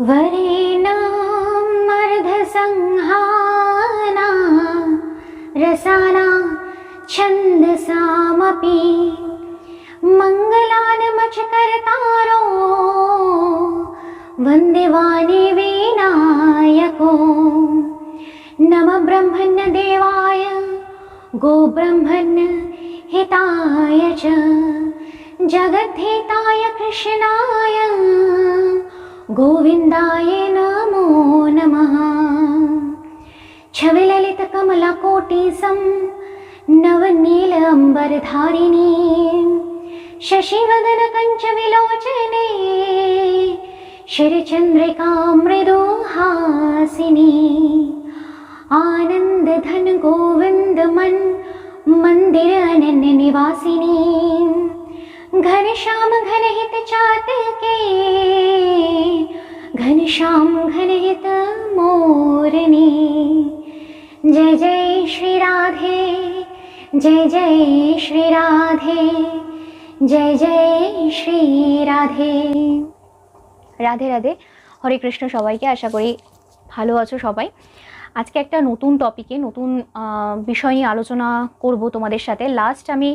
वरेणामर्धसंहाना रसाना छन्दसामपि मङ्गलानमचकर्तारो वन्दे वाणी विनायको नमः ब्रह्मण्य देवाय गोब्रह्मण्य हिताय च जगद्धिताय कृष्णाय गोविन्दाय नमो नमः। छविललितकमलकोटिसं नवनीलाम्बरधारिणी शशिवदनकञ्चविलोचने शरचन्द्रिका मृदुहासिनी आनन्दधन गोविन्दमन् मंदिर अनन्य निवासिनी घनश्याम घनहित चातके घनश्याम घनहित मोरनी। जय जय श्री राधे, जय जय श्री राधे, जय जय श्री राधे। রাধে রাধে, হরে কৃষ্ণ সবাইকে। আশা করি ভালো আছো সবাই। আজকে একটা নতুন টপিকে নতুন বিষয় নিয়ে আলোচনা করব তোমাদের সাথে। লাস্ট আমি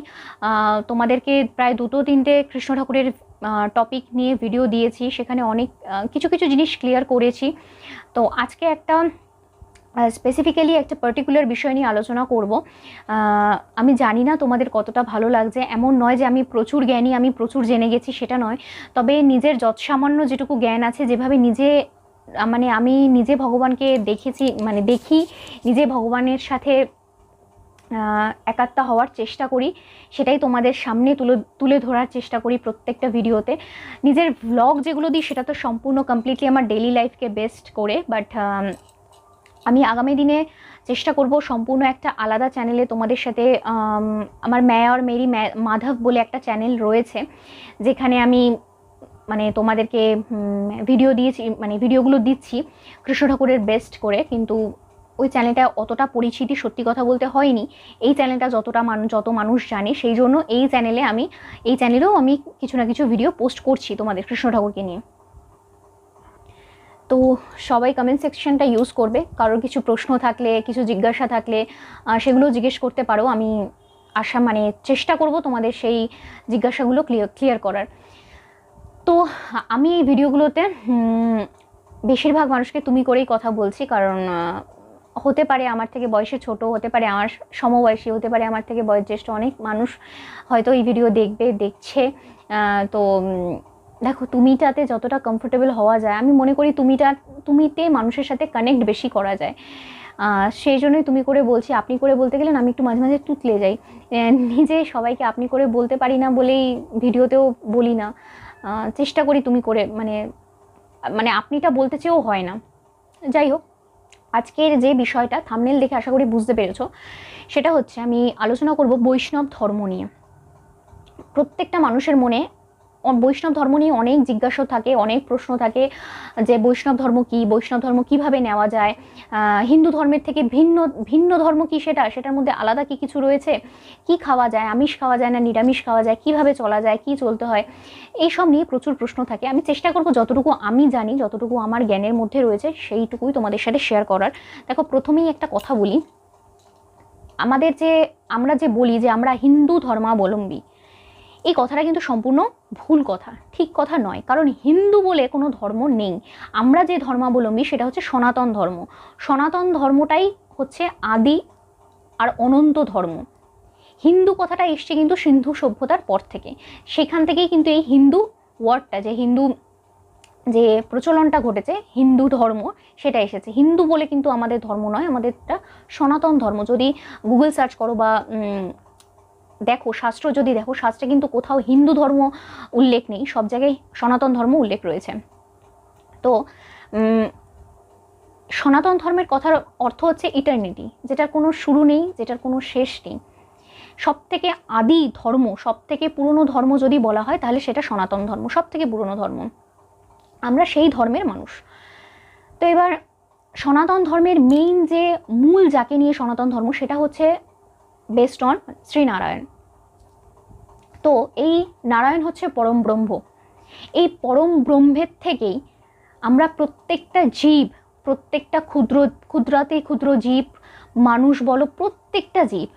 তোমাদেরকে প্রায় দুটো তিনটে কৃষ্ণ ঠাকুরের টপিক নিয়ে ভিডিও দিয়েছি, সেখানে অনেক কিছু কিছু জিনিস ক্লিয়ার করেছি। তো আজকে একটা স্পেসিফিক্যালি একটা পার্টিকুলার বিষয় নিয়ে আলোচনা করব। আমি জানি না তোমাদের কতটা ভালো লাগছে। এমন নয় যে আমি প্রচুর জ্ঞানী, আমি প্রচুর জেনে গেছি, সেটা নয়। তবে নিজের যৎসামান্য যেটুকু জ্ঞান আছে, যেভাবে নিজে মানে আমি নিজে ভগবানকে দেখেছি, মানে দেখি, নিজে ভগবানের সাথে একাত্ম হওয়ার চেষ্টা করি, সেটাই তোমাদের সামনে তুলে ধরার চেষ্টা করি প্রত্যেকটা ভিডিওতে। নিজের ভ্লগ যেগুলো দিই সেটা তো সম্পূর্ণ কমপ্লিটলি আমার ডেইলি লাইফকে বেস্ট করে, বাট আমি আগামী দিনে চেষ্টা করব সম্পূর্ণ একটা আলাদা চ্যানেলে তোমাদের সাথে, আমার মেয়র মেরি মাধব বলে একটা চ্যানেল রয়েছে, যেখানে আমি মানে তোমাদেরকে ভিডিও দিয়েছি, মানে ভিডিওগুলো দিচ্ছি কৃষ্ণ ঠাকুরের বেস্ট করে। কিন্তু ওই চ্যানেলটা অতটা পরিচিতি সত্যি কথা বলতে হয়নি। এই চ্যানেলটা যত মানুষ জানে, সেই জন্য এই চ্যানেলেও আমি কিছু না কিছু ভিডিও পোস্ট করছি তোমাদের কৃষ্ণ ঠাকুরকে নিয়ে। তো সবাই কমেন্ট সেকশনটা ইউজ করবে, কারোর কিছু প্রশ্ন থাকলে, কিছু জিজ্ঞাসা থাকলে সেগুলো জিজ্ঞেস করতে পারো। আমি চেষ্টা করব তোমাদের সেই জিজ্ঞাসাগুলো ক্লিয়ার করার। তো আমি এই ভিডিওগুলোতে বেশিরভাগ মানুষকে তুমি করেই কথা বলছি, কারণ হতে পারে আমার থেকে বয়সে ছোট, হতে পারে আমার সমবয়সী, হতে পারে আমার থেকে বয়োজ্যেষ্ঠ অনেক মানুষ হয়তো এই ভিডিও দেখছে। তো দেখো, তুমিটাতে যতটা কমফোর্টেবল হওয়া যায়, আমি মনে করি তুমিতে মানুষের সাথে কানেক্ট বেশি করা যায়। সেই জন্যই তুমি করে বলছি। আপনি করে বলতে গেলে আমি একটু মাঝে মাঝে তুতলে যাই, নিজে সবাইকে আপনি করে বলতে পারি না বলেই ভিডিওতেও বলি না। চেষ্টা করি তুমি করে, মানে আপনিটা বলতে চেয়েও হয় না। যাই হোক, আজকের যে বিষয়টা থাম্বনেল দেখে আশা করি বুঝতে পেরেছো, সেটা হচ্ছে আমি আলোচনা করব বৈষ্ণব ধর্ম নিয়ে। প্রত্যেকটা মানুষের মনে বৈষ্ণব ধর্ম নিয়ে অনেক জিজ্ঞাসা থাকে, অনেক প্রশ্ন থাকে যে বৈষ্ণব ধর্ম কি, বৈষ্ণব ধর্ম কিভাবে নেওয়া যায়, হিন্দু ধর্মের থেকে ভিন্ন ধর্ম কি, সেটার মধ্যে আলাদা কি কিছু রয়েছে, কি খাওয়া যায়, আমিষ খাওয়া যায় না নিরামিষ খাওয়া যায়, কিভাবে চলা যায়, কি চলতে হয়, এইসব নিয়ে প্রচুর প্রশ্ন থাকে। আমি চেষ্টা করব যতটুকু আমি জানি, যতটুকু আমার জ্ঞানের মধ্যে রয়েছে, সেইটুকুই তোমাদের সাথে শেয়ার করার। দেখো, প্রথমেই একটা কথা বলি, আমরা যে বলি যে আমরা হিন্দু ধর্মাবলম্বী, এই কথাটা কিন্তু সম্পূর্ণ ভুল কথা, ঠিক কথা নয়। কারণ হিন্দু বলে কোনো ধর্ম নেই। আমরা যে ধর্মাবলম্বী সেটা হচ্ছে সনাতন ধর্ম। সনাতন ধর্মটাই হচ্ছে আদি আর অনন্ত ধর্ম। হিন্দু কথাটা এসছে কিন্তু সিন্ধু সভ্যতার পর থেকে। সেখান থেকেই কিন্তু এই হিন্দু ওয়ার্ডটা, যে প্রচলনটা ঘটেছে হিন্দু ধর্ম, সেটা এসেছে। হিন্দু বলে কিন্তু আমাদের ধর্ম নয়, আমাদেরটা সনাতন ধর্ম। যদি গুগল সার্চ করো বা দেখো, শাস্ত্রে কিন্তু কোথাও হিন্দু ধর্ম উল্লেখ নেই, সব জায়গায় সনাতন ধর্ম উল্লেখ রয়েছে। তো সনাতন ধর্মের কথার অর্থ হচ্ছে ইটার্নিটি, যেটার কোনো শুরু নেই, যেটার কোনো শেষ নেই। সব থেকে আদি ধর্ম, সব থেকে পুরনো ধর্ম যদি বলা হয় তাহলে সেটা সনাতন ধর্ম, সব থেকে পুরনো ধর্ম। আমরা সেই ধর্মের মানুষ। তো এবার সনাতন ধর্মের মেইন যে মূল যাকে নিয়ে সনাতন ধর্ম, সেটা হচ্ছে বেসড অন শ্রীনারায়ণ। তো এই নারায়ণ হচ্ছে পরম ব্রহ্ম। এই পরম ব্রহ্মের থেকেই আমরা প্রত্যেকটা জীব, প্রত্যেকটা ক্ষুদ্রাতে ক্ষুদ্র জীব, মানুষ বলো, প্রত্যেকটা জীব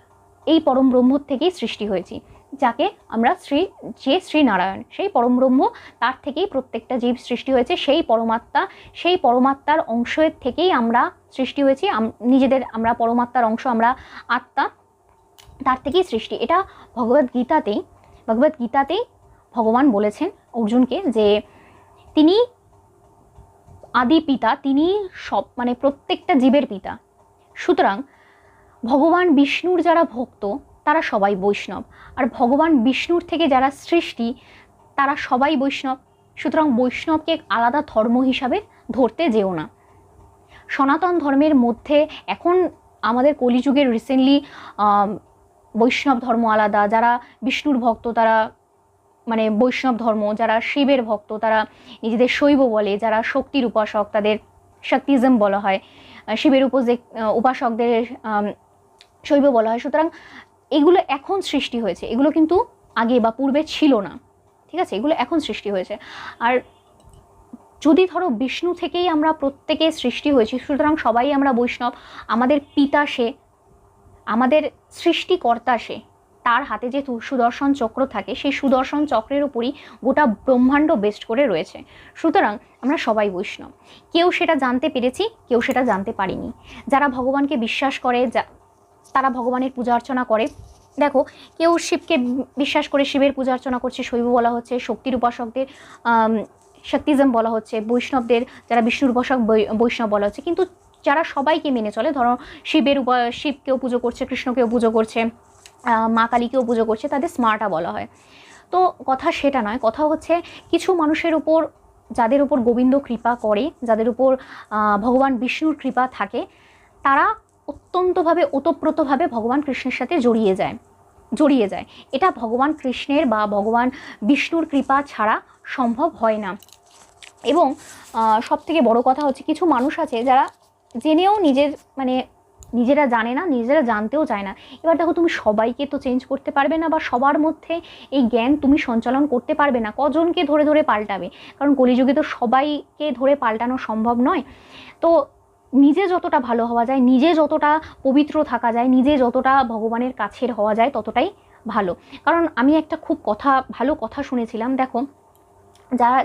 এই পরম ব্রহ্ম থেকেই সৃষ্টি হয়েছি, যাকে আমরা শ্রীনারায়ণ, সেই পরম ব্রহ্ম, তার থেকেই প্রত্যেকটা জীব সৃষ্টি হয়েছে। সেই পরমাত্মা, সেই পরমাত্মার অংশের থেকেই আমরা সৃষ্টি হয়েছি। আমরা পরমাত্মার অংশ, আমরা আত্মা, তার থেকেই সৃষ্টি। এটা ভগবদ্গীতাতেই ভগবান বলেছেন অর্জুনকে যে তিনি আদি পিতা, তিনি সব মানে প্রত্যেকটা জীবের পিতা। সুতরাং ভগবান বিষ্ণুর যারা ভক্ত তারা সবাই বৈষ্ণব, আর ভগবান বিষ্ণুর থেকে যারা সৃষ্টি তারা সবাই বৈষ্ণব। সুতরাং বৈষ্ণবকে আলাদা ধর্ম হিসাবে ধরতে যেও না। সনাতন ধর্মের মধ্যে এখন আমাদের কলিযুগের রিসেন্টলি বৈষ্ণব ধর্ম আলাদা, যারা বিষ্ণুর ভক্ত তারা মানে বৈষ্ণব ধর্ম, যারা শিবের ভক্ত তারা নিজেদের শৈব বলে, যারা শক্তির উপাসক তাদের শক্তিজম বলা হয়, শিবের উপাসকদের শৈব বলা হয়। সুতরাং এগুলো এখন সৃষ্টি হয়েছে, এগুলো কিন্তু আগে বা পূর্বে ছিল না, ঠিক আছে? এগুলো এখন সৃষ্টি হয়েছে। আর যদি ধরো বিষ্ণু থেকেই আমরা প্রত্যেকে সৃষ্টি হয়েছি, সুতরাং সবাই আমরা বৈষ্ণব। আমাদের পিতা সে, আমাদের সৃষ্টিকর্তা সে, তার হাতে যে সুদর্শন চক্র থাকে সেই সুদর্শন চক্রের উপরই গোটা ব্রহ্মাণ্ড বেস্ট করে রয়েছে। সুতরাং আমরা সবাই বৈষ্ণব। কেউ সেটা জানতে পেরেছি, কেউ সেটা জানতে পারিনি। যারা ভগবানকে বিশ্বাস করে, তারা ভগবানের পূজা অর্চনা করে। দেখো, কেউ শিবকে বিশ্বাস করে শিবের পূজা অর্চনা করছে, শৈব বলা হচ্ছে, শক্তির উপাসকদের শক্তিজম বলা হচ্ছে, বৈষ্ণবদের যারা বিষ্ণুর উপাসক বৈষ্ণব বলা হচ্ছে। কিন্তু যারা সবাইকে মেনে চলে, ধরো শিবকেও পুজো করছে, কৃষ্ণকেও পুজো করছে, মা কালীকেও পুজো করছে, তাদের স্মার্টা বলা হয়। তো কথা সেটা নয়, কথা হচ্ছে কিছু মানুষের উপর, যাদের উপর গোবিন্দ কৃপা করে, যাদের উপর ভগবান বিষ্ণুর কৃপা থাকে, তারা অত্যন্তভাবে ওতপ্রোতভাবে ভগবান কৃষ্ণের সাথে জড়িয়ে যায়। এটা ভগবান কৃষ্ণের বা ভগবান বিষ্ণুর কৃপা ছাড়া সম্ভব হয় না। এবং সবথেকে বড় কথা হচ্ছে কিছু মানুষ আছে যারা জেনেও নিজেরা জানে না, নিজেরা জানতেও চায় না। এবার দেখো, তুমি সবাইকে তো চেঞ্জ করতে পারবে না, বা সবার মধ্যে এই জ্ঞান তুমি সঞ্চালন করতে পারবে না। কজনকে ধরে ধরে পাল্টাবে? কারণ কলিযুগে তো সবাইকে ধরে পাল্টানো সম্ভব নয়। তো নিজে যতটা ভালো হওয়া যায়, নিজে যতটা পবিত্র থাকা যায়, নিজে যতটা ভগবানের কাছের হওয়া যায় ততটাই ভালো। কারণ আমি একটা খুব ভালো কথা শুনেছিলাম। দেখো,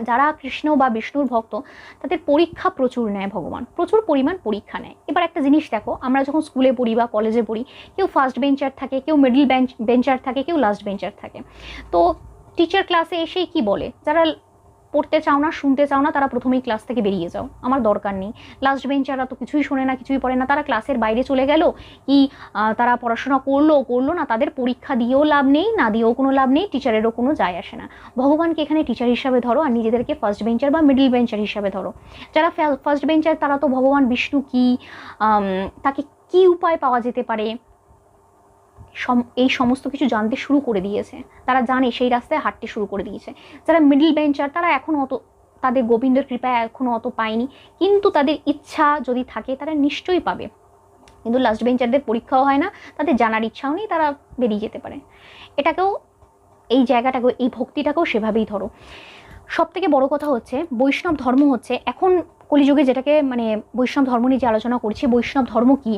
যারা কৃষ্ণ বা বিষ্ণুর ভক্ত তাদের পরীক্ষা প্রচুর নেয়, ভগবান প্রচুর পরিমাণ পরীক্ষা নেয়। এবার একটা জিনিস দেখো, আমরা যখন স্কুলে পড়ি বা কলেজে পড়ি, কেউ ফার্স্ট বেঞ্চার থাকে, কেউ মিডল বেঞ্চার থাকে, কেউ লাস্ট বেঞ্চার থাকে। তো টিচার ক্লাসে এসেই কি বলে, যারা পড়তে চাও না, শুনতে চাও না, তারা প্রথমেই ক্লাস থেকে বেরিয়ে যাও, আমার দরকার নেই। লাস্ট বেঞ্চাররা তো কিছুই শোনে না, কিছুই পড়ে না, তারা ক্লাসের বাইরে চলে গেল, কি তারা পড়াশোনা করলো না, তাদের পরীক্ষা দিয়েও লাভ নেই, না দিয়েও কোনো লাভ নেই, টিচারেরও কোনো যায় আসে না। ভগবানকে এখানে টিচার হিসাবে ধরো, আর নিজেদেরকে ফার্স্ট বেঞ্চার বা মিডল বেঞ্চার হিসাবে ধরো। যারা ফার্স্ট বেঞ্চার তারা তো ভগবান বিষ্ণু কি, তাকে কি উপায় পাওয়া যেতে পারে, এই সমস্ত কিছু জানতে শুরু করে দিয়েছে, তারা জানে, সেই রাস্তায় হাঁটতে শুরু করে দিয়েছে। যারা মিডল বেঞ্চার তারা এখনও তাদের গোবিন্দের কৃপায় এখনও অত পায়নি, কিন্তু তাদের ইচ্ছা যদি থাকে তারা নিশ্চয়ই পাবে। কিন্তু লাস্ট বেঞ্চারদের পরীক্ষাও হয় না, তাদের জানার ইচ্ছাও নেই, তারা বেরিয়ে যেতে পারে। এটাকেও, এই জায়গাটাকেও, এই ভক্তিটাকেও সেভাবেই ধরো। সব থেকে বড় কথা হচ্ছে বৈষ্ণব ধর্ম হচ্ছে এখন কলিযুগে যেটাকে বৈষ্ণব ধর্ম নিয়ে যে আলোচনা করছি, বৈষ্ণব ধর্ম কি,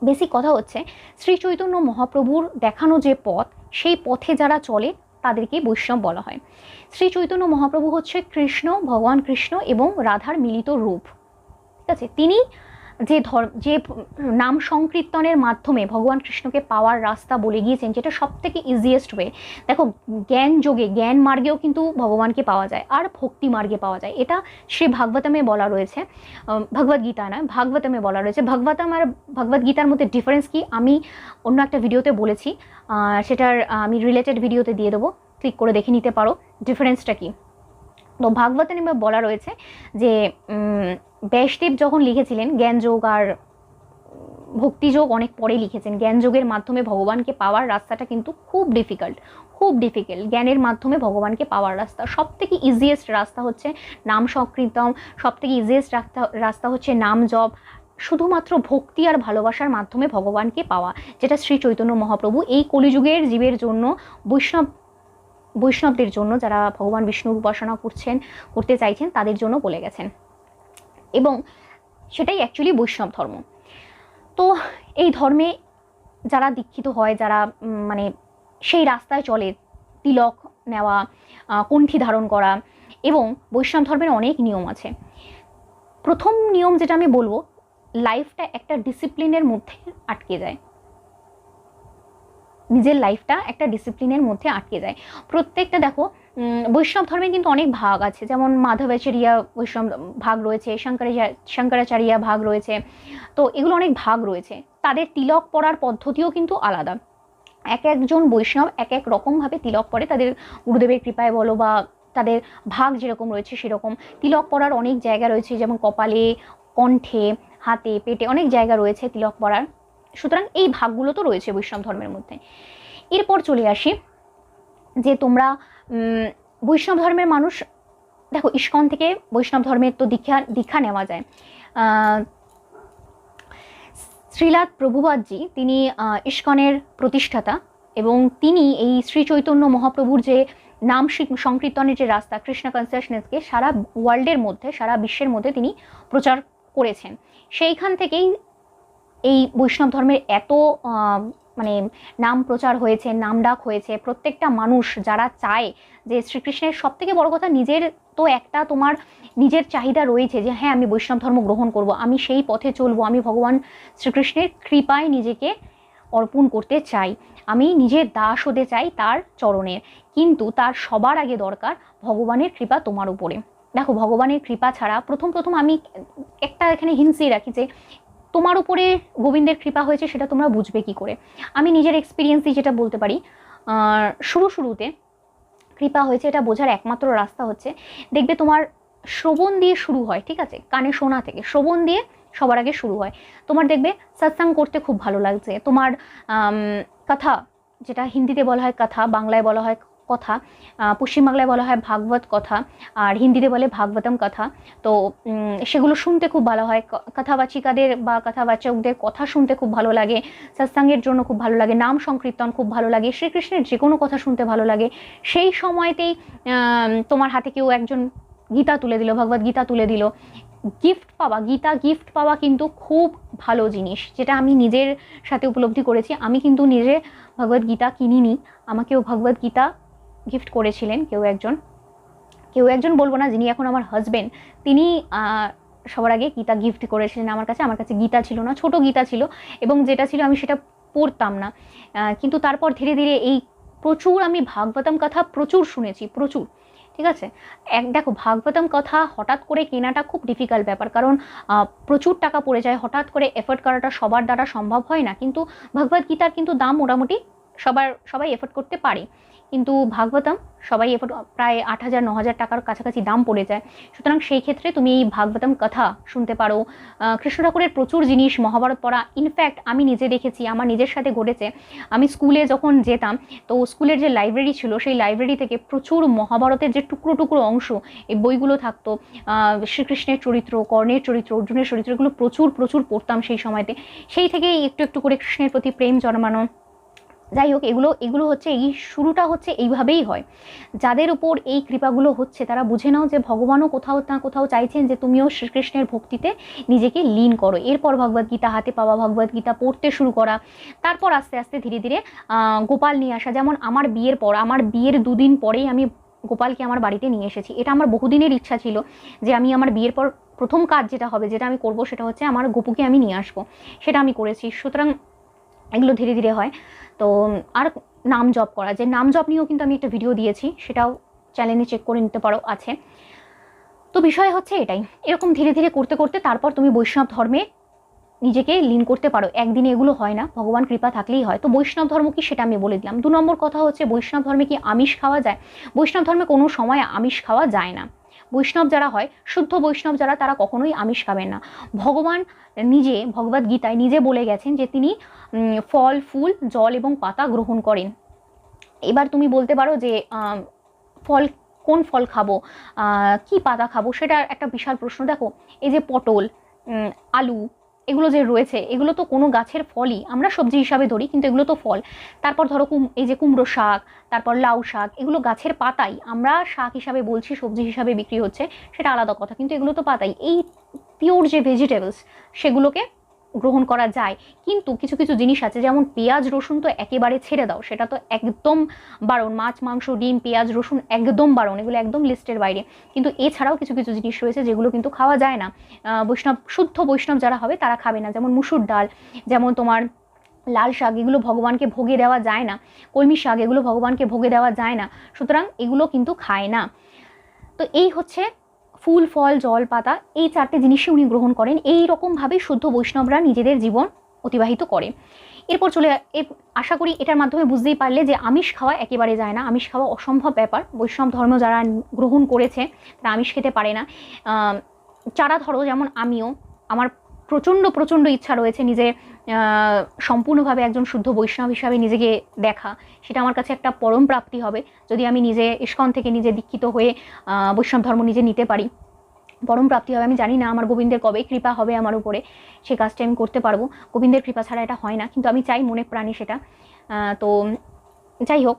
বেসিক কথা হচ্ছে শ্রী চৈতন্য মহাপ্রভুর দেখানো যে পথ, সেই পথে যারা চলে তাদেরকে বৈষ্ণব বলা হয়। শ্রী চৈতন্য মহাপ্রভু হচ্ছে কৃষ্ণ, ভগবান কৃষ্ণ এবং রাধার মিলিত রূপ, ঠিক আছে? তিনি যে নাম সংকীর্তনের মাধ্যমে ভগবান কৃষ্ণকে পাওয়ার রাস্তা বলে গিয়েছেন, যেটা সব থেকে ইজিয়েস্ট ওয়ে। দেখো, জ্ঞান মার্গেও কিন্তু ভগবানকে পাওয়া যায়, আর ভক্তি মার্গে পাওয়া যায়। এটা শ্রী ভাগবতমে বলা রয়েছে, ভগবদ্গীতা নয়, ভাগবতমে বলা রয়েছে। ভাগবতম আর ভগবদ্গীতার মধ্যে ডিফারেন্স কি আমি অন্য একটা ভিডিওতে বলেছি, সেটার আমি রিলেটেড ভিডিওতে দিয়ে দেবো, ক্লিক করে দেখে নিতে পারো ডিফারেন্সটা কি। তো ভাগবতমে বলা রয়েছে যে ব্যাসদেব যখন লিখেছিলেন জ্ঞানযোগ আর ভক্তিযোগ অনেক পরে লিখেছেন। জ্ঞানযোগের মাধ্যমে ভগবানকে পাওয়ার রাস্তাটা কিন্তু খুব ডিফিকাল্ট। জ্ঞানের মাধ্যমে ভগবানকে পাওয়ার রাস্তা, সব থেকে ইজিয়েস্ট রাস্তা হচ্ছে নাম সংকীর্তন, সব থেকে ইজিয়েস্ট রাস্তা হচ্ছে নাম জপ। শুধুমাত্র ভক্তি আর ভালোবাসার মাধ্যমে ভগবানকে পাওয়া, যেটা শ্রী চৈতন্য মহাপ্রভু এই কলিযুগের জীবের জন্য বৈষ্ণবদের জন্য, যারা ভগবান বিষ্ণুর উপাসনা করতে চাইছেন তাদের জন্য বলে গেছেন, এবং সেটাই অ্যাকচুয়ালি বৈষ্ণব ধর্ম। তো এই ধর্মে যারা দীক্ষিত হয়, যারা মানে সেই রাস্তায় চলে, তিলক নেওয়া, কণ্ঠী ধারণ করা, এবং বৈষ্ণব ধর্মের অনেক নিয়ম আছে। প্রথম নিয়ম যেটা আমি বলবো, লাইফটা একটা ডিসিপ্লিনের মধ্যে আটকে যায়, নিজের লাইফটা একটা ডিসিপ্লিনের মধ্যে আটকে যায়। প্রত্যেকটা দেখো, বৈষ্ণব ধর্মে কিন্তু অনেক ভাগ আছে, যেমন মাধবাচার্য বৈষ্ণব ভাগ রয়েছে, শঙ্করাচার্য ভাগ রয়েছে, তো এগুলো অনেক ভাগ রয়েছে। তাদের তিলক পরার পদ্ধতিও কিন্তু আলাদা। এক একজন বৈষ্ণব এক এক রকমভাবে তিলক পরে, তাদের গুরুদেবের কৃপায় বলো বা তাদের ভাগ যেরকম রয়েছে সেরকম। তিলক পরার অনেক জায়গা রয়েছে, যেমন কপালে, কণ্ঠে, হাতে, পেটে অনেক জায়গা রয়েছে তিলক পরার। সুতরাং এই ভাগগুলো তো রয়েছে বৈষ্ণব ধর্মের মধ্যে। এরপর চলে আসি যে তোমরা বৈষ্ণব ধর্মের মানুষ, দেখো ইস্কন থেকে বৈষ্ণব ধর্মের তো দীক্ষা নেওয়া যায়। শ্রীলাদ প্রভুপাদজি তিনি ইস্কনের প্রতিষ্ঠাতা, এবং তিনি এই শ্রী চৈতন্য মহাপ্রভুর যে নাম সংকীর্তনের যে রাস্তা, কৃষ্ণ কনসিয়াসনেসকে সারা ওয়ার্ল্ডের মধ্যে, সারা বিশ্বের মধ্যে তিনি প্রচার করেছেন। সেইখান থেকেই এই বৈষ্ণব ধর্মের এত মানে নাম প্রচার হয়েছে, নাম ডাক হয়েছে। প্রত্যেকটা মানুষ যারা চায় যে শ্রীকৃষ্ণের, সব থেকে বড় কথা, নিজের তো একটা তোমার নিজের চাহিদা রয়েছে যে হ্যাঁ আমি বৈষ্ণব ধর্ম গ্রহণ করব, আমি সেই পথে চলবো, আমি ভগবান শ্রীকৃষ্ণের কৃপায় নিজেকে অর্পণ করতে চাই, আমি নিজের দাস হতে চাই তার চরণের। কিন্তু তার সবার আগে দরকার ভগবানের কৃপা তোমার উপরে। দেখো, ভগবানের কৃপা ছাড়া প্রথম আমি একটা এখানে হিন্সই রাখি যে তোমার উপরে গোবিন্দের কৃপা হয়েছে সেটা তোমরা বুঝবে কি করে। আমি নিজের এক্সপিরিয়েন্সই যেটা বলতে পারি, শুরুতে কৃপা হয়েছে এটা বোঝার একমাত্র রাস্তা হচ্ছে, দেখবে তোমার শ্রবণ দিয়ে শুরু হয়, ঠিক আছে, কানে শোনা থেকে শ্রবণ দিয়ে সবার আগে শুরু হয়। তোমার দেখবে সৎসঙ্গ করতে খুব ভালো লাগছে, তোমার কথা, যেটা হিন্দিতে বলা হয় কথা, বাংলায় বলা হয় কথা, পশ্চিমবাংলায় বলা হয় ভাগবত কথা, আর হিন্দিতে বলে ভাগবতম কথা। তো সেগুলো শুনতে খুব ভালো হয়, কথাবাচিকাদের বা কথাবাচকদের কথা শুনতে খুব ভালো লাগে, সৎসঙ্গের জন্য খুব ভালো লাগে, নাম সংকীর্তন খুব ভালো লাগে, শ্রীকৃষ্ণের যে কোনো কথা শুনতে ভালো লাগে। সেই সময়তেই তোমার হাতে কেউ একজন গীতা তুলে দিল, ভগবদ গীতা তুলে দিল, গিফট পাওয়া, গীতা গিফট পাওয়া কিন্তু খুব ভালো জিনিস, যেটা আমি নিজের সাথে উপলব্ধি করেছি। আমি কিন্তু নিজে ভগবদ গীতা কিনিনি, আমাকেও ভগবদ গীতা গিফট করেছিলেন কেউ একজন বলবো না, যিনি এখন আমার হাজবেন্ড, তিনি সবার আগে গীতা গিফট করেছিলেন আমার কাছে গীতা ছিল না, ছোট গীতা ছিল, এবং যেটা ছিল আমি সেটা পড়তাম না। কিন্তু তারপর ধীরে ধীরে এই প্রচুর আমি ভাগবতম কথা প্রচুর শুনেছি, প্রচুর, ঠিক আছে। দেখো, ভাগবতম কথা হঠাৎ করে কেনাটা খুব ডিফিকাল্ট ব্যাপার, কারণ প্রচুর টাকা পড়ে যায়, হঠাৎ করে এফোর্ড করাটা সবার দ্বারা সম্ভব হয় না। কিন্তু ভগবদ গীতার কিন্তু দাম মোটামুটি সবাই এফোর্ড করতে পারে, কিন্তু ভাগবতম সবাই এফোর্ড প্রায় 8,000-9,000 টাকার কাছাকাছি দাম পড়ে যায়। সুতরাং সেই ক্ষেত্রে তুমি এই ভাগবতম কথা শুনতে পারো। কৃষ্ণ ঠাকুরের প্রচুর জিনিস, মহাভারত পড়া, ইনফ্যাক্ট আমি নিজে দেখেছি, আমার নিজের সাথে ঘটেছে। আমি স্কুলে যখন যেতাম, তো স্কুলের যে লাইব্রেরি ছিল, সেই লাইব্রেরি থেকে প্রচুর মহাভারতের যে টুকরো টুকরো অংশ, এই বইগুলো থাকতো, শ্রীকৃষ্ণের চরিত্র, কর্ণের চরিত্র, অর্জুনের চরিত্র, এগুলো প্রচুর পড়তাম সেই সময়তে। সেই থেকেই একটু একটু করে কৃষ্ণের প্রতি প্রেম জন্মানো। যাই হোক, এগুলো হচ্ছে, এই শুরুটা হচ্ছে এইভাবেই হয়। যাদের উপর এই কৃপাগুলো হচ্ছে তারা বুঝে নাও যে ভগবানও কোথাও না কোথাও চাইছেন যে তুমিও শ্রীকৃষ্ণের ভক্তিতে নিজেকে লীন করো। এরপর ভগবদ্গীতা হাতে পাওয়া, ভগবদ্গীতা পড়তে শুরু করা, তারপর আস্তে আস্তে ধীরে ধীরে গোপাল নিয়ে আসা। যেমন আমার বিয়ের 2 দিন পরেই আমি গোপালকে আমার বাড়িতে নিয়ে এসেছি। এটা আমার বহুদিনের ইচ্ছা ছিল যে আমি আমার বিয়ের পর প্রথম কাজ যেটা হবে, যেটা আমি করব, সেটা হচ্ছে আমার গোপুকে আমি নিয়ে আসবো। সেটা আমি করেছি। সুতরাং এগুলো ধীরে ধীরে হয়। তো আর নাম জপ করা, যে নাম জপ নিয়েও কিন্তু আমি একটা ভিডিও দিয়েছি, সেটাও চ্যানেলে চেক করে নিতে পারো, আছে। তো বিষয় হচ্ছে এটাই, এরকম ধীরে ধীরে করতে করতে তারপর তুমি বৈষ্ণব ধর্মে নিজেকে লীন করতে পারো। একদিনে এগুলো হয় না, ভগবান কৃপা থাকলেই হয়। তো বৈষ্ণব ধর্ম কি সেটা আমি বলে দিলাম। 2 নম্বর কথা হচ্ছে, বৈষ্ণব ধর্মে কি আমিষ খাওয়া যায়? বৈষ্ণব ধর্মে কোনো সময় আমিষ খাওয়া যায় না। বৈষ্ণব যারা হয়, শুদ্ধ বৈষ্ণব যারা, তারা কখনোই আমিষ খাবেন না। ভগবান নিজে ভগবদ গীতায় নিজে বলে গেছেন যে তিনি ফল, ফুল, জল এবং পাতা গ্রহণ করেন। এবার তুমি বলতে পারো যে কোন ফল খাবো, কি পাতা খাবো, সেটা একটা বিশাল প্রশ্ন। দেখো, এই যে পটল, আলু, এগুলো যে রয়েছে এগুলো তো কোনো গাছের ফলই, আমরা সবজি হিসাবে ধরি কিন্তু এগুলো তো ফল। তারপর ধরো এই যে কুমড়ো শাক, তারপর লাউ শাক, এগুলো গাছের পাতাই, আমরা শাক হিসাবে বলছি, সবজি হিসাবে বিক্রি হচ্ছে সেটা আলাদা কথা, কিন্তু এগুলো তো পাতাই। এই পিওর যে ভেজিটেবলস সেগুলোকে গ্রহণ করা যায়। কিন্তু কিছু কিছু জিনিস আছে, যেমন পেঁয়াজ রসুন তো একেবারে ছেড়ে দাও, সেটা তো একদম বারণ। মাছ মাংস ডিম পেঁয়াজ রসুন একদম বারণ, এগুলো একদম লিস্টের বাইরে। কিন্তু এছাড়াও কিছু কিছু জিনিস রয়েছে যেগুলো কিন্তু খাওয়া যায় না। বৈষ্ণব, শুদ্ধ বৈষ্ণব যারা হবে তারা খাবে না, যেমন মুসুর ডাল, যেমন তোমার লাল শাক, এগুলো ভগবানকে ভোগে দেওয়া যায় না। কলমি শাক, এগুলো ভগবানকে ভোগে দেওয়া যায় না, সুতরাং এগুলো কিন্তু খায় না। তো এই হচ্ছে ফুল ফল জল পাতা, এই 4টে জিনিসই উনি গ্রহণ করেন। এই রকমভাবে শুদ্ধ বৈষ্ণবরা নিজেদের জীবন অতিবাহিত করে। এরপর আশা করি এটার মাধ্যমে বুঝতেই পারলে যে আমিষ খাওয়া একেবারে যায় না, আমিষ খাওয়া অসম্ভব ব্যাপার। বৈষ্ণব ধর্ম যারা গ্রহণ করেছে তারা আমিষ খেতে পারে না। যারা ধরো, যেমন আমিও, আমার প্রচণ্ড প্রচণ্ড ইচ্ছা রয়েছে নিজে সম্পূর্ণভাবে একজন শুদ্ধ বৈষ্ণব হিসাবে নিজেকে দেখা। সেটা আমার কাছে একটা পরম প্রাপ্তি হবে যদি আমি নিজে ইস্কন থেকে নিজে দীক্ষিত হয়ে বৈষ্ণব ধর্ম নিজে নিতে পারি। পরম প্রাপ্তি হবে। আমি জানি না আমার গোবিন্দের কবে কৃপা হবে আমার উপরে, সে কাজটা আমি করতে পারবো। গোবিন্দের কৃপা ছাড়া এটা হয় না, কিন্তু আমি চাই মনে প্রাণে সেটা। তো যাই হোক,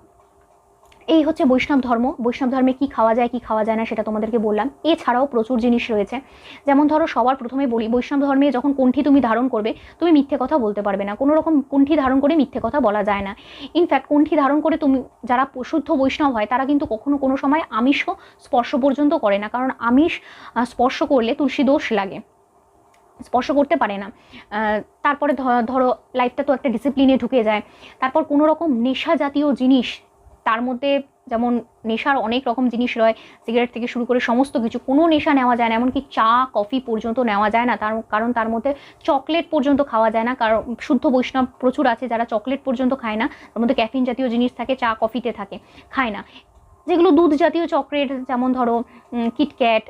এই হচ্ছে বৈষ্ণব ধর্ম। বৈষ্ণব ধর্মে কি খাওয়া যায় কি খাওয়া যায় না সেটা তোমাদেরকে বললাম। এছাড়াও প্রচুর জিনিস রয়েছে, যেমন ধরো সবার প্রথমে বলি, বৈষ্ণব ধর্মে যখন কণ্ঠী তুমি ধারণ করবে, তুমি মিথ্যে কথা বলতে পারবে না। কোনো রকম কণ্ঠী ধারণ করে মিথ্যে কথা বলা যায় না। ইনফ্যাক্ট কণ্ঠী ধারণ করে তুমি, যারা শুদ্ধ বৈষ্ণব হয় তারা কিন্তু কখনো কোনো সময় আমিষও স্পর্শ পর্যন্ত করে না, কারণ আমিষ স্পর্শ করলে তুলসী দোষ লাগে, স্পর্শ করতে পারে না। তারপরে ধরো লাইফটা তো একটা ডিসিপ্লিনে ঢুকে যায়। তারপর কোনো রকম নেশা জাতীয় জিনিস, তার মধ্যে যেমন নেশার অনেক রকম জিনিস রয়, সিগারেট থেকে শুরু করে সমস্ত কিছু, কোনো নেশা নেওয়া যায় না। এমনকি চা কফি পর্যন্ত নেওয়া যায় না, কারণ তার মধ্যে চকলেট পর্যন্ত খাওয়া যায় না। কারণ শুদ্ধ বৈষ্ণব প্রচুর আছে যারা চকলেট পর্যন্ত খায় না, তার মধ্যে ক্যাফিন জাতীয় জিনিস থাকে, চা কফিতে থাকে, খায় না। যেগুলো দুধ জাতীয় চকলেট, যেমন ধরো কিটক্যাট,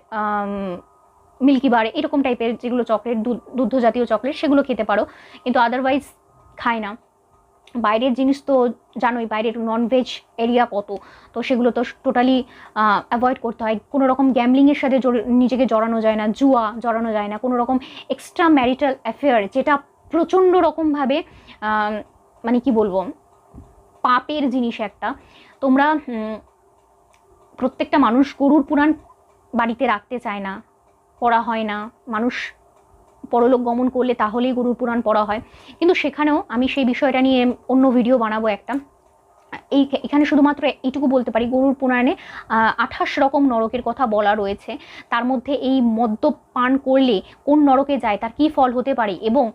মিল্কি বার, এরকম টাইপের যেগুলো চকলেট, দুগ্ধ জাতীয় চকলেট, সেগুলো খেতে পারো, কিন্তু আদারওয়াইজ খায় না। বাইরের জিনিস তো জানোই, বাইরের ননভেজ এরিয়া কত, তো সেগুলো তো টোটালি অ্যাভয়েড করতে হয়। কোনো রকম গ্যামলিংয়ের সাথে নিজেকে জড়ানো যায় না, জুয়া জড়ানো যায় না, কোনো রকম এক্সট্রা ম্যারিটাল অ্যাফেয়ার, যেটা প্রচণ্ড রকমভাবে মানে কি বলবো, পাপের জিনিস একটা। তোমরা প্রত্যেকটা মানুষ গরুর পুরাণ বাড়িতে রাখতে চায় না, পড়া হয় না। মানুষ পরলোক গমন করলে তাহলেই গরুর পুরাণ পড়া হয়, কিন্তু সেখানেও আমি সেই বিষয়টা নিয়ে অন্য ভিডিও বানাবো একটা। এখানে শুধুমাত্র এইটুকু বলতে পারি, গরুর পুরাণে 28 রকম নরকের কথা বলা রয়েছে। তার মধ্যে এই মদ্যপান করলে কোন নরকে যায়, তার কি ফল হতে পারে, এবং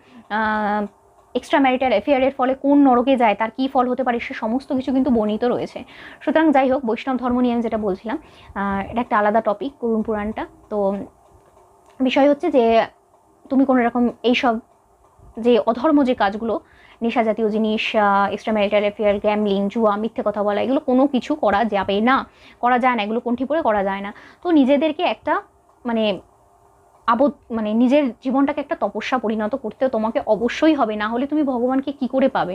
এক্সট্রা ম্যারিটাল অ্যাফেয়ারের ফলে কোন নরকে যায় তার কি ফল হতে পারে, সে সমস্ত কিছু কিন্তু বর্ণিত রয়েছে। সুতরাং যাই হোক, বৈষ্ণব ধর্ম নিয়ে আমি যেটা বলছিলাম, এটা একটা আলাদা টপিক, গরুর পুরাণটা। তো বিষয় হচ্ছে যে তুমি কোনো রকম এইসব যে অধর্ম যে কাজগুলো, নেশা জাতীয় জিনিস, এক্সট্রা ম্যারিটাল অ্যাফেয়ার, গ্যামলিং, জুয়া, মিথ্যে কথা বলা, এগুলো কোনো কিছু করা যাবে না, করা যায় না, এগুলো কণ্ঠী পড়ে করা যায় না। তো নিজেদেরকে একটা মানে মানে নিজের জীবনটাকে একটা তপস্যা পরিণত করতে তোমাকে অবশ্যই হবে, না হলে তুমি ভগবানকে কি করে পাবে,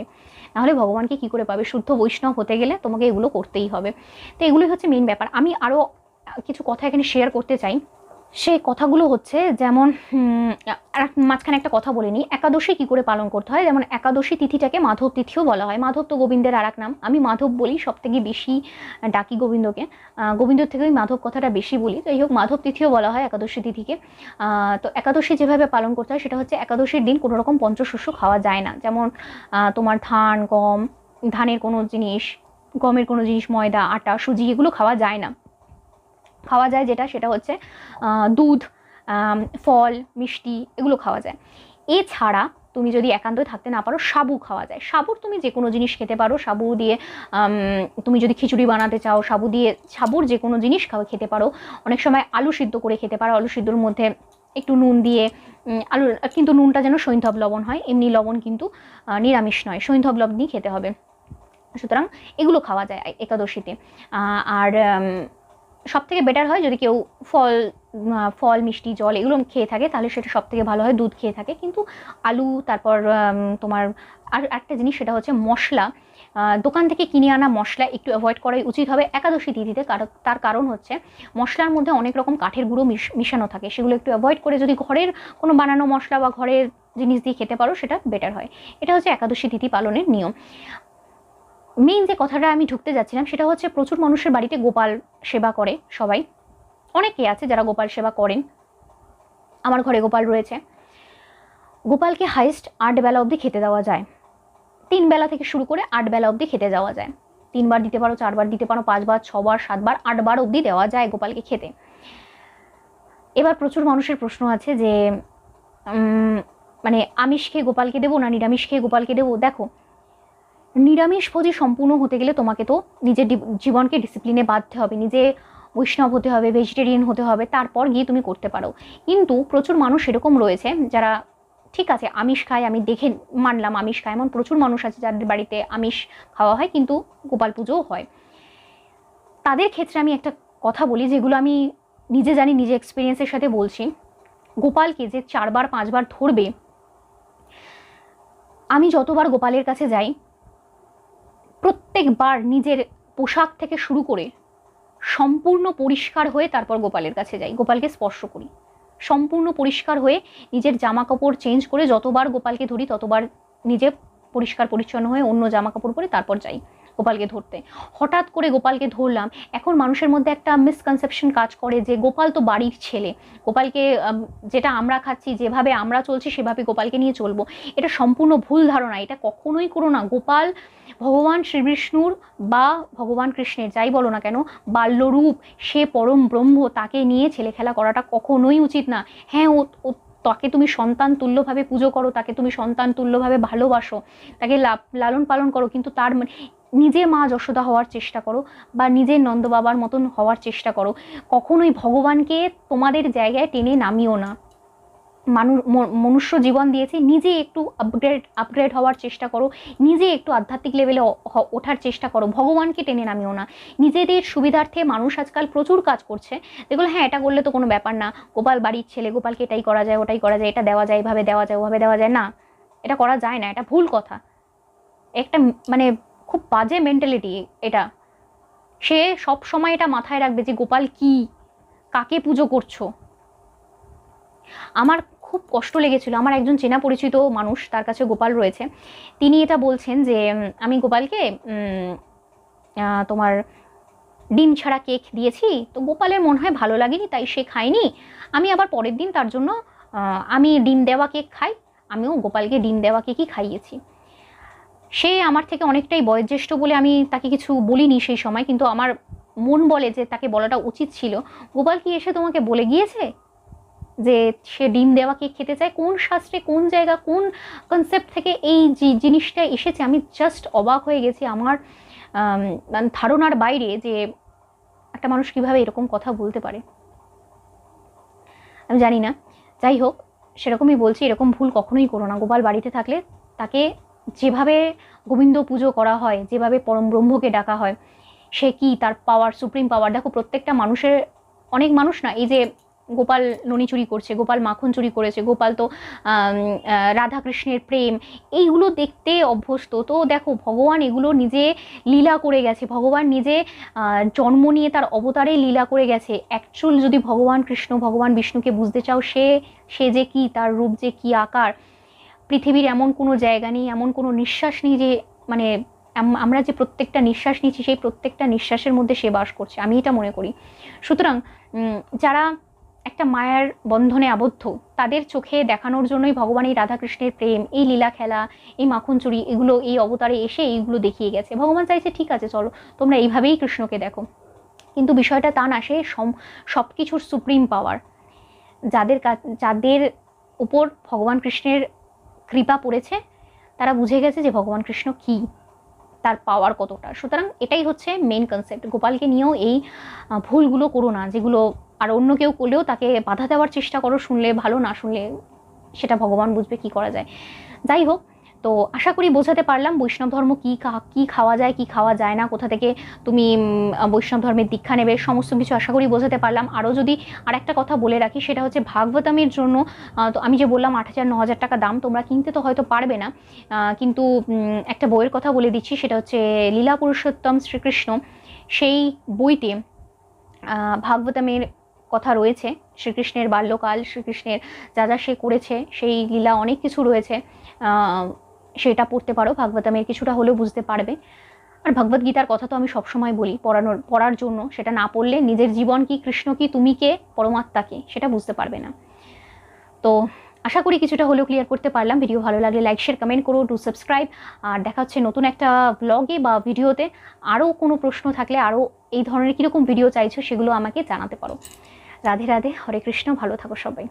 না হলে ভগবানকে কি করে পাবে? শুদ্ধ বৈষ্ণব হতে গেলে তোমাকে এগুলো করতেই হবে। তো এগুলোই হচ্ছে মেইন ব্যাপার। আমি আরও কিছু কথা এখানে শেয়ার করতে চাই। সেই কথাগুলো হচ্ছে, যেমন আর মাঝখানে একটা কথা বলে নিই, একাদশী কী করে পালন করতে হয়। যেমন একাদশী তিথিটাকে মাধব তিথিও বলা হয়। মাধব তো গোবিন্দের আর এক নাম, আমি মাধব বলি, সব থেকে বেশি ডাকি গোবিন্দকে, গোবিন্দর থেকে ওই মাধব কথাটা বেশি বলি। যাই হোক, মাধব তিথিও বলা হয় একাদশী তিথিকে। তো একাদশী যেভাবে পালন করতে হয় সেটা হচ্ছে, একাদশীর দিন কোনো রকম পঞ্চশস্য খাওয়া যায় না। যেমন তোমার ধান, গম, ধানের কোনো জিনিস, গমের কোনো জিনিস, ময়দা, আটা, সুজি, এগুলো খাওয়া যায় না। খাওয়া যায় যেটা, সেটা হচ্ছে দুধ, ফল, মিষ্টি, এগুলো খাওয়া যায়। এছাড়া তুমি যদি একান্তই থাকতে না পারো, সাবু খাওয়া যায়। সাবুর তুমি যে কোনো জিনিস খেতে পারো, সাবু দিয়ে তুমি যদি খিচুড়ি বানাতে চাও, সাবুর যে কোনো জিনিস খেতে পারো। অনেক সময় আলু সিদ্ধ করে খেতে পারো, আলু সিদ্ধর মধ্যে একটু নুন দিয়ে, আলু, কিন্তু নুনটা যেন সৈন্ধব লবণ হয়, এমনি লবণ কিন্তু নিরামিষ নয়, সৈন্ধব লবণ দিয়ে খেতে হবে। সুতরাং এগুলো খাওয়া যায় একাদশীতে। আর সব থেকে বেটার হয় যদি কেউ ফল, মিষ্টি, জল এগুলো খেয়ে থাকে, তাহলে সেটা সব থেকে ভালো হয়, দুধ খেয়ে থাকে। কিন্তু আলু, তারপর তোমার আর একটা জিনিস, সেটা হচ্ছে মশলা। দোকান থেকে কিনে আনা মশলা একটু অ্যাভয়েড করাই উচিত হবে একাদশী তিথিতে। তার কারণ হচ্ছে মশলার মধ্যে অনেক রকম কাঠের গুঁড়ো মিশানো থাকে, সেগুলো একটু অ্যাভয়েড করে যদি ঘরের কোনো বানানো মশলা বা ঘরের জিনিস দিয়ে খেতে পারো সেটা বেটার হয়। এটা হচ্ছে একাদশী তিথি পালনের নিয়ম। মেইন যে কথাটা আমি ঢুকতে যাচ্ছিলাম সেটা হচ্ছে প্রচুর মানুষের বাড়িতে গোপাল সেবা করে সবাই, অনেকে আছে যারা গোপাল সেবা করেন, আমার ঘরে গোপাল রয়েছে। গোপালকে হাইস্ট 8 বেলা অবধি খেতে দেওয়া যায়, 3 বেলা থেকে শুরু করে 8 বেলা অবধি খেতে দেওয়া যায়। 3 বার দিতে পারো, 4 বার দিতে পারো, 5 বার, 6 বার, 7 বার, 8 বার অবধি দেওয়া যায় গোপালকে খেতে। এবার প্রচুর মানুষের প্রশ্ন আছে যে মানে আমিষ খেয়ে গোপালকে দেবো না নিরামিষ খেয়ে গোপালকে দেবো। দেখো, নিরামিষভোজী সম্পূর্ণ হতে গেলে তোমাকে তো নিজের জীবনকে ডিসিপ্লিনে বাঁধতে হবে, নিজে বৈষ্ণব হতে হবে, ভেজিটেরিয়ান হতে হবে, তারপর গিয়ে তুমি করতে পারো। কিন্তু প্রচুর মানুষ এরকম রয়েছে যারা ঠিক আছে আমিষ খায়, আমি দেখে মানলাম আমিষ খায়, এমন প্রচুর মানুষ আছে যাদের বাড়িতে আমিষ খাওয়া হয় কিন্তু গোপাল পুজোও হয়। তাদের ক্ষেত্রে আমি একটা কথা বলি যেগুলো আমি নিজে জানি, নিজে এক্সপিরিয়েন্সের সাথে বলছি। গোপালকে যে 4 বার 5 বার ধরবে, আমি যতবার গোপালের কাছে যাই প্রত্যেকবার নিজের পোশাক থেকে শুরু করে সম্পূর্ণ পরিষ্কার হয়ে তারপর গোপালের কাছে যাই, গোপালকে স্পর্শ করি, সম্পূর্ণ পরিষ্কার হয়ে নিজের জামা কাপড় চেঞ্জ করে যতবার গোপালকে ধরি ততবার নিজে পরিষ্কার পরিচ্ছন্ন হয়ে অন্য জামা কাপড় পরে তারপর যাই গোপালকে ধরতে। হঠাৎ করে গোপালকে ধরলাম, এখন মানুষের মধ্যে একটা মিসকনসেপশন কাজ করে যে গোপাল তো বাড়ির ছেলে, গোপালকে যেটা আমরা খাচ্ছি যেভাবে আমরা চলছি সেভাবে গোপালকে নিয়ে চলবো। এটা সম্পূর্ণ ভুল ধারণা, এটা কখনোই করো না। গোপাল ভগবান শ্রীবিষ্ণুর বা ভগবান কৃষ্ণের যাই বলো না কেন বাল্যরূপ, সে পরম ব্রহ্ম, তাকে নিয়ে ছেলে খেলা করাটা কখনোই উচিত না। হ্যাঁ, ও তাকে তুমি সন্তান তুল্যভাবে পুজো করো, তাকে তুমি সন্তান তুল্যভাবে ভালোবাসো, তাকে লালন পালন করো, কিন্তু তার নিজে মা যশোদা হওয়ার চেষ্টা করো বা নিজের নন্দ বাবার মতন হওয়ার চেষ্টা করো। কখনোই ভগবানকে তোমাদের জায়গায় টেনে নামিও না। মনুষ্য জীবন দিয়েছে, নিজে একটু আপগ্রেড হওয়ার চেষ্টা করো, নিজে একটু আধ্যাত্মিক লেভেলে ওঠার চেষ্টা করো, ভগবানকে টেনে নামিও না। নিজেদের সুবিধার্থে মানুষ আজকাল প্রচুর কাজ করছে যেগুলো হ্যাঁ এটা করলে তো কোনো ব্যাপার না, গোপাল বাড়ির ছেলে, গোপালকে এটাই করা যায়, ওটাই করা যায়, এটা দেওয়া যায়, এভাবে দেওয়া যায়, ওভাবে দেওয়া যায় না, এটা করা যায় না, এটা ভুল কথা। একটা মানে খুব বাজে মেন্টালিটি এটা। সে সব সময় এটা মাথায় রাখবে যে গোপাল কি, কাকে পুজো করছো। আমার খুব কষ্ট লেগেছিল, আমার একজন চেনা পরিচিত মানুষ, তার কাছে গোপাল রয়েছে, তিনি এটা বলছেন যে আমি গোপালকে তোমার ডিম ছাড়া কেক দিয়েছি, তো গোপালের মনে হয় ভালো লাগেনি তাই সে খায়নি, আমি আবার পরের দিন তার জন্য আমি ডিম দেওয়া কেক খাই, আমিও গোপালকে ডিম দেওয়া কেকই খাইয়েছি। সে আমার থেকে অনেকটাই বয়োজ্যেষ্ঠ বলে আমি তাকে কিছু বলিনি সেই সময়, কিন্তু আমার মন বলে যে তাকে বলাটা উচিত ছিল। গোপাল কি এসে তোমাকে বলে গিয়েছে যে সে ডিম দেওয়া কেক খেতে চায়? কোন শাস্ত্রে, কোন জায়গা, কোন কনসেপ্ট থেকে এই জিনিসটা এসেছে? আমি জাস্ট অবাক হয়ে গেছি। আমার ধারণার বাইরে যে একটা মানুষ কিভাবে এরকম কথা বলতে পারে আমি জানি না। যাই হোক, সেরকমই বলছি, এরকম ভুল কখনোই করো না। গোপাল বাড়িতে থাকলে তাকে যেভাবে গোবিন্দ পুজো করা হয়, যেভাবে পরম ব্রহ্মকে ডাকা হয়, সে কি তার পাওয়ার, সুপ্রিম পাওয়ার। দেখো প্রত্যেকটা মানুষের, অনেক মানুষ না এই যে গোপাল ননি চুরি করছে, গোপাল মাখন চুরি করেছে, গোপাল তো রাধা কৃষ্ণের প্রেম, এইগুলো দেখতে অভ্যস্ত। তো দেখো ভগবান এগুলো নিজে লীলা করে গেছে, ভগবান নিজে জন্ম নিয়ে তার অবতারে লীলা করে গেছে। অ্যাকচুয়াল যদি ভগবান কৃষ্ণ, ভগবান বিষ্ণুকে বুঝতে চাও, সে যে কি, তার রূপ যে কি আকার, পৃথিবীর এমন কোনো জায়গা নেই, এমন কোনো নিঃশ্বাস নেই যে মানে আমরা যে প্রত্যেকটা নিঃশ্বাস নিচ্ছি সেই প্রত্যেকটা নিঃশ্বাসের মধ্যে সে বাস করছে, আমি এটা মনে করি। সুতরাং যারা একটা মায়ার বন্ধনে আবদ্ধ, তাদের চোখে দেখানোর জন্যই ভগবান এই রাধাকৃষ্ণের প্রেম, এই লীলা খেলা, এই মাখন চুরি, এগুলো এই অবতারে এসে এইগুলো দেখিয়ে গেছে। ভগবান চাইছে ঠিক আছে চলো তোমরা এইভাবেই কৃষ্ণকে দেখো, কিন্তু বিষয়টা তা না। সে সব কিছুর সুপ্রিম পাওয়ার, যাদের উপর ভগবান কৃষ্ণের কৃপা পড়েছে তারা বুঝে গেছে যে ভগবান কৃষ্ণ কি, তার পাওয়ার কতটা। সুতরাং এটাই হচ্ছে মেন কনসেপ্ট। গোপালকে নিয়েও এই ভুলগুলো করো না, যেগুলো আর অন্য কেউ করলেও তাকে বাধা দেওয়ার চেষ্টা করো, শুনলে ভালো, না শুনলে সেটা ভগবান বুঝবে কি করা যায়। যাই হোক, তো আশা করি বোঝাতে পারলাম বৈষ্ণব ধর্ম কী খাওয়া যায় কী খাওয়া যায় না, কোথা থেকে তুমি বৈষ্ণব ধর্মের দীক্ষা নেবে, সমস্ত কিছু আশা করি বোঝাতে পারলাম। আরও যদি আরেকটা কথা বলে রাখি, সেটা হচ্ছে ভাগবতমের জন্য তো আমি যে বললাম 8,000-9,000 টাকা দাম, তোমরা কিনতে তো হয়তো পারবে না, কিন্তু একটা বইয়ের কথা বলে দিচ্ছি, সেটা হচ্ছে লীলা পুরুষোত্তম শ্রীকৃষ্ণ। সেই বইতে ভাগবতমের কথা রয়েছে, শ্রীকৃষ্ণের বাল্যকাল, শ্রীকৃষ্ণের যা যা সে করেছে, সেই লীলা অনেক কিছু রয়েছে, সেটা পড়তে পারো, ভাগবতমের কিছুটা হলেও বুঝতে পারবে। আর ভগবদ গীতার কথা তো আমি সবসময় বলি পড়ার জন্য, সেটা না পড়লে নিজের জীবন কি, কৃষ্ণ কি, তুমি কে, পরমাত্মা কে, সেটা বুঝতে পারবে না। তো আশা করি কিছুটা হলেও ক্লিয়ার করতে পারলাম। ভিডিও ভালো লাগলে লাইক, শেয়ার, কমেন্ট করো, টু সাবস্ক্রাইব। আর দেখা হচ্ছে নতুন একটা ব্লগে বা ভিডিওতে। আরও কোনো প্রশ্ন থাকলে, আরও এই ধরনের কীরকম ভিডিও চাইছো, সেগুলো আমাকে জানাতে পারো। রাধে রাধে, হরে কৃষ্ণ, ভালো থাকো সবাই।